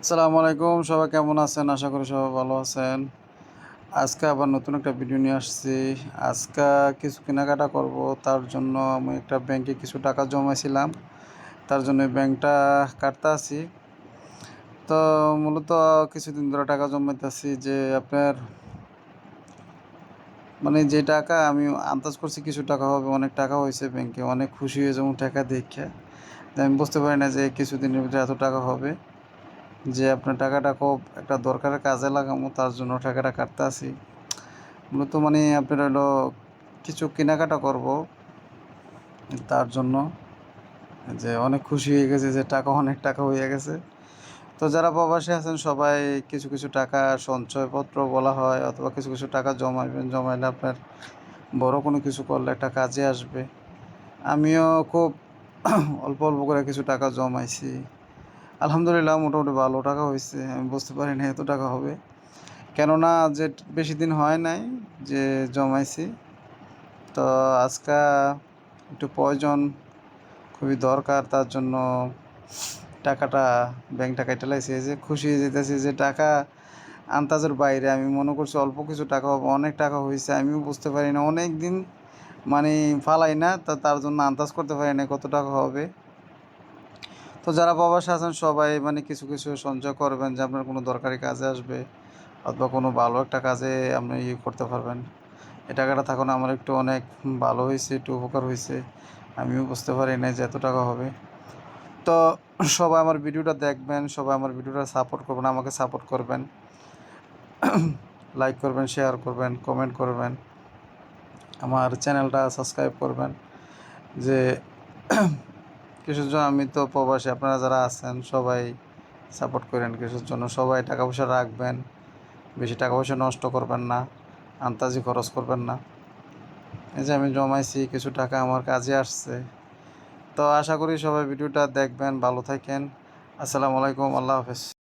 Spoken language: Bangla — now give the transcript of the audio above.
আসসালামু আলাইকুম, সবাই কেমন আছেন? আশা করি সবাই ভালো আছেন। আজকে আবার নতুন একটা ভিডিও নিয়ে আসছি। আজকে কিছু কেনাকাটা করব, তার জন্য আমি একটা ব্যাংকে কিছু টাকা জমাইছিলাম। তার জন্য এই ব্যাংকটা কাটতে আছি। তো মূলত কিছুদিন ধরে টাকা জমাইতেছি যে আপনার মানে যে টাকা আমি আন্দাজ করছি কিছু টাকা হবে, অনেক টাকা হয়েছে ব্যাংকে। অনেক খুশি হয়ে যেমন টাকা দেখে। আমি বুঝতে পারি না যে কিছুদিনের ভিতরে এত টাকা হবে। যে আপনার টাকাটা খুব একটা দরকারের কাজে লাগামু, তার জন্য টাকাটা কাটতে আছি। মূলত মানে আপনার হলো কিছু কেনাকাটা করব, তার জন্য যে অনেক খুশি হয়ে গেছে যে অনেক টাকা হয়ে গেছে। তো যারা প্রবাসী আছেন সবাই কিছু কিছু টাকা সঞ্চয়পত্র বলা হয়, অথবা কিছু কিছু টাকা জমাইবেন। জমাইলে আপনার বড় কোনো কিছু করলে একটা কাজে আসবে। আমিও খুব অল্প অল্প করে কিছু টাকা জমাইছি। আলহামদুলিল্লাহ মোটামুটি ভালো টাকা হয়েছে। আমি বুঝতে পারি না এত টাকা হবে, কেননা যে বেশি দিন হয় নাই যে জমাইছি। তো আজকে একটু প্রয়োজন, খুবই দরকার, তার জন্য টাকাটা ব্যাংকটা কেটে লাইছে। যে খুশি হয়ে যেতেছি যে টাকা আন্দাজের বাইরে। আমি মনে করছি অল্প কিছু টাকা হবে, অনেক টাকা হয়েছে। আমিও বুঝতে পারি না, অনেক দিন মানে ফালাই না, তার জন্য আন্দাজ করতে পারি না কত টাকা হবে। তো যারা প্রবাসে আছেন সবাই মানে কিছু কিছু সঞ্চয় করবেন, যে আপনার কোনো দরকারি কাজে আসবে, অথবা কোনো ভালো একটা কাজে আপনি করতে পারবেন। এই টাকাটা থাকুন আমার একটু অনেক ভালো হয়েছে, একটু উপকার হয়েছে। আমিও বুঝতে পারি না যে এত টাকা হবে। তো সবাই আমার ভিডিওটা দেখবেন, সবাই আমার ভিডিওটা সাপোর্ট করবেন, আমাকে সাপোর্ট করবেন। লাইক করবেন, শেয়ার করবেন, কমেন্ট করবেন, আমার চ্যানেলটা সাবস্ক্রাইব করবেন। যে কিছুর জন্য আমি তো প্রবাসী, আপনারা যারা আছেন সবাই সাপোর্ট করেন কিছুর জন্য। সবাই টাকা পয়সা রাখবেন, বেশি টাকা পয়সা নষ্ট করবেন না, আন্তাজি খরচ করবেন না। এই যে আমি জমাইছি কিছু টাকা, আমার কাজে আসছে। তো আশা করি সবাই ভিডিওটা দেখবেন। ভালো থাকেন। আসসালামু আলাইকুম, আল্লাহ হাফেজ।